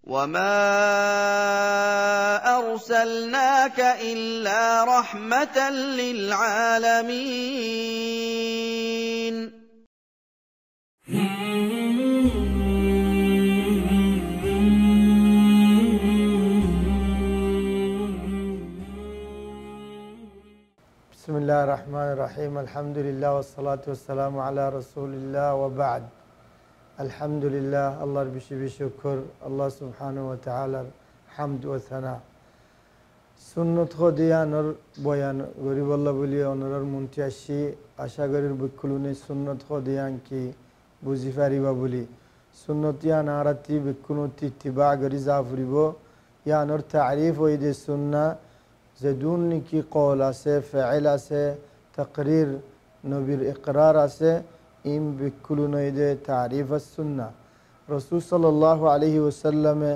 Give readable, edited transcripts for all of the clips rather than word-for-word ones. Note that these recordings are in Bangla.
وَمَا أَرْسَلْنَاكَ إِلَّا رَحْمَةً لِّلْعَالَمِينَ بسم الله الرحمن الرحيم الحمد لله والصلاة والسلام على رسول الله وبعد আলহামদুলিল্লাহ আল্লাহর বেশি বেশি শুকর আল্লাহ সুবহানাহু ওয়া তাআলার হামদ ও সানা সুন্নত খদিয়ানোর বয়ান গরিবল্লাহ বলি অনরর মন্ত্রী আসি আশা করির বিকুলুনি সুন্নত খদিয়ান কি বুঝি পারিবা বলি সুন্নতিয়ান আরাতি বিকুনুতি ইত্তিবা করি জাফরিব ইয়ানোর তারিফ হইদে সুন্নাহ যেদুন কি কল আছে ফেল আছে তাকরির নবীর ইকরার আছে ইম বিকুলুনইদে তারিফ সুন্নাহ রাসূল সাল্লাল্লাহু আলাইহি ওয়াসাল্লামে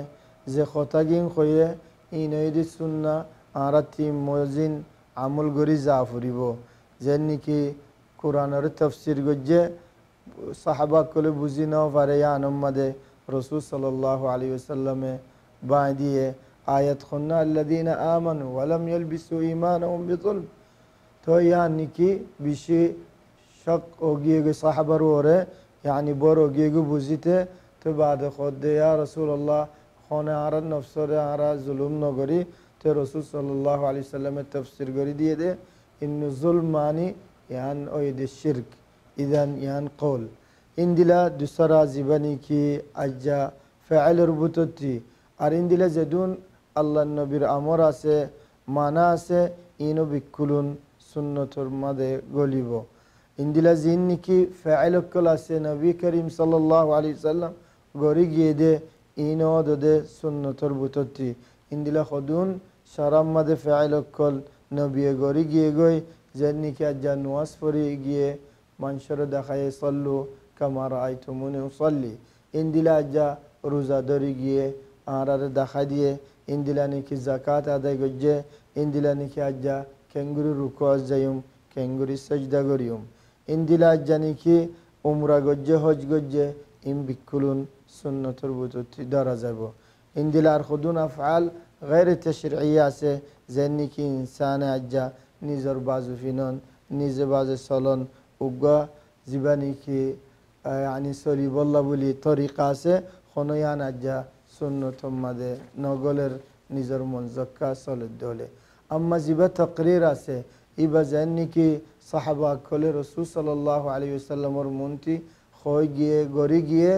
যে খতাগিন কয়ে ইনইদে সুন্নাহ আরাতি মুজিন আমল গরি জাফরিব যেন কি কোরআনের তাফসীর গজ্জে সাহাবা কলে বুঝি নাও পারে ইয়ানম্মাদে রাসূল সাল্লাল্লাহু আলাইহি ওয়াসাল্লামে বাদিয়ে আয়াত খন্না আল্লাযীনা আমানু ওয়া লাম ইয়ালবিসু ঈমানাহুম বিযুলম তো ইয়ানি কি বেশি শক ওগিয়ে গে সাহাবার ওরে ইয়ানি বড় ওগিয়ে গে বুঝিতে তো বাদ খোদে ইয়া রাসূলুল্লাহ খনে আর নফসরে আর জুলুম নগরি তো রাসূল সাল্লাল্লাহু আলাইহি সাল্লামের তাফসীর করি দিয়ে দে ইন্নু যুলম মানি ইয়ান ওইদে শিরক ইদান ইয়ান কওল ইনদিলা দুসরা জীবনী কি আজ্জা ফাইল রুবুততি আর ইনদিলা যেদুন আল্লাহর নবীর আমর আছে মানা আছে ইনো বিকুলুন সুন্নতর মাদে গলিব ইনদিলা জিন নিকি ফাইলকল আছে নবী করিম সাল্লাল্লাহু আলাইহি সাল্লাম গরি গিয়ে দে ইনো দে সুন্নতর বুততি ইনদিলা খদুন শারাম মাদে ফাইলকল নবী গরি গিয়ে গই যেন নিকি আজ্জা নামাজ পড়ি গিয়ে মানুষের দেখায় সল্লু কামা রাআইতুমুনি উসাল্লি ইনদিলা আজ্জা রোজা ধরি গিয়ে আর দেখা দিয়ে ইনদিলা নিকি জাকাত আদায় গজ্জে ইনদিলা নিকি আজ্জা কেঙ্গুরি রুকু যাইম কেঙ্গুরি সাজদা করিম ইনদিলা আজ্জা নিকি উমরা গজ্জে হজ গজ্জে ইম বিকুলুন সুন্নতর বুততি ধরা যাব ইনদিলা আর খুদুন আফআল গায়র তাশরিঈ আছে যেন নিকি ইনসানে আজ্জা নিজর বাজু ফিনন নিজে বাজে চলন উগা জীবানি কি আনি সরি বল্লা বলি তরিকা আছে খনয়ান আজ্জা সুন্নতম মাদে নগলের নিজের মন জক্কা চলে দলে আম্মা জিবা তাকরির আছে ইবা যেন নাকি সাহাবা কলে রাসূল সাল্লাল্লাহু আলাইহি ওয়াসাল্লামের মন্ত্রী হয়ে গিয়ে গড়ি গিয়ে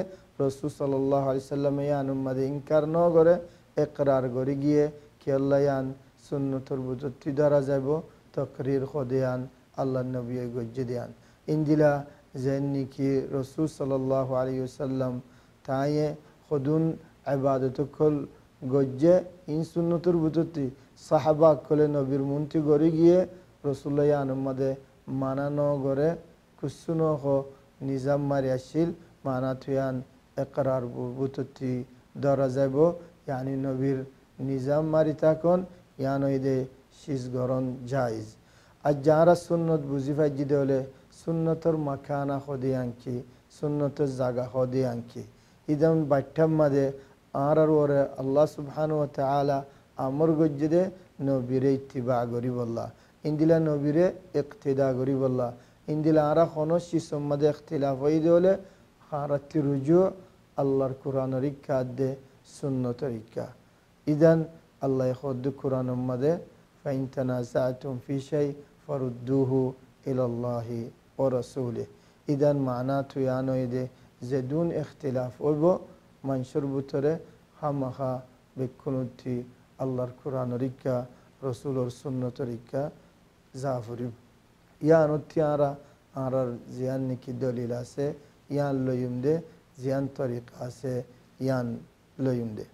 রাসূল সাল্লাল্লাহু আলাইহি ওয়াসাল্লামে ইয়ানুম মাদে ইনকার ন করে ইকরার গড়ি গিয়ে কি আল্লাহ ইয়ান সুন্নতর বুততি দ্বারা যাব তাকরির খদিয়ান আল্লাহর নবী গজ্জে দিয়ান ইনদিলা যেন নাকি রাসূল সাল্লাল্লাহু আলাইহি ওয়াসাল্লাম তায়ে খদুন ইবাদত কল গজ্জে ইন সুন্নতর বুততি সাহাবা কলে নবীর মন্ত্রী গড়ি গিয়ে রাসূলুল্লাহ ইয়ানুম্মাদে মানানো গরে কুসুনো হ নিজাম মারি আসিল মানা তুয়ান ইকরার বুততি ধরা যাব ইয়ানি নবীর নিজাম মারি তাকন ইয়ানইদে শিস গরন জায়েজ আজ যারা সুন্নত বুঝি ফাজি দেলে সুন্নতর মাকানা খদিয়াঙ্কি সুন্নতের জায়গা খদিয়াঙ্কি ইদান বাইঠাম মাদে আর ওরে আল্লাহ সুবহানাহু ওয়া তাআলা আমর গজ্জে নবীরে ইত্তিবা করিবল্লাহ ইনদিলা নবীরে ইক্তিদা করিবল্লাহ ইনদিলা আরা কোন শিসম মাদে ইখতিলাফ হই দেলে হারাতি রুজু আল্লাহর কোরআনের ইক্কা দে সুন্নতের ইক্কা ইদান আল্লাহ খোদ কোরআন মাদে ফাইন তানাযাতুম ফি শাই ফারুদ্দুহু ইলাল্লাহি ওয়া রাসূলিহি ইদান মানা তুয়ানইদে যেদুন ইখতিলাফ হইব মানুষের ভিতরে হামাখা বিকুনুতি আল্লাহর কোরআনের ইক্কা রাসূলের সুন্নতের ইক্কা জাফরিব ইয়ানতি আরা আরার জিয়ান নিকি দলিল আছে ইয়ান লয়ুম দে জিয়ান তরিকা আছে ইয়ান লয়ুম দে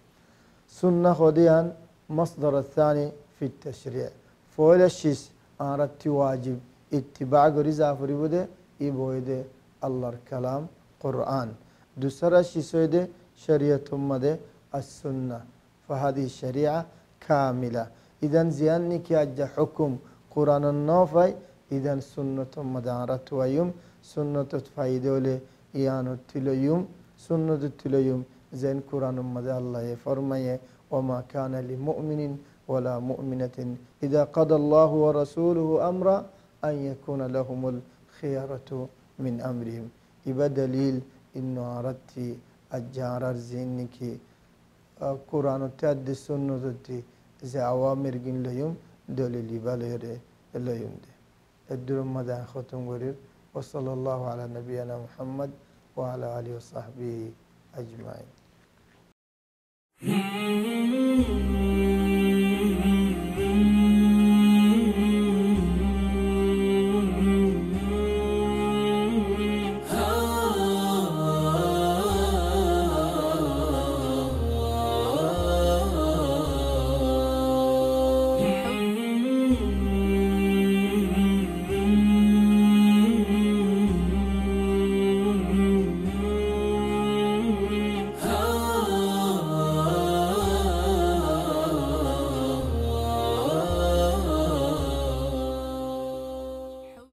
সুন্নাহ খদিয়ান মাসদার الثاني في التشريع فعل الشيء আরাতি ওয়াজিব ইত্তিবা করি জাফরিব দে ই বইদে আল্লাহর কালাম কোরআন दूसरा शिशों दे शरीयत उम्मदे as-sunnah fahadi sharia kamila idan ziyanni ki ajja hukum Kur'an'ın nafay idan sunnatun madarat vayum sunnatot faydole iyanut tilayum sunnatut tilayum যেন কোরআনের মধ্যে আল্লাহ ফরমায়ে ওমা কানা লিমুমিনিন ওয়ালা মুমিনাতিন ইযা কাদাল্লাহু ওয়া রাসূলুহু আমরা আন ইয়াকুনা লাহুমুল খিয়ারাতু মিন আমরিহিম ইবা দলিল ইন্নু আরাতি আজারার জিন্নিকি কোরআনতে আদি সুন্নততি যে আওয়ামির গিন লয়ুম দলিল ইবালরে লয়ুম দে এদুরুম মাদা খতম করির ওয়া সাল্লাল্লাহু আলা নবিয়ানা মুহাম্মদ ওয়া আলা আলিহি ওয়া সাহবিহি আজমাইন।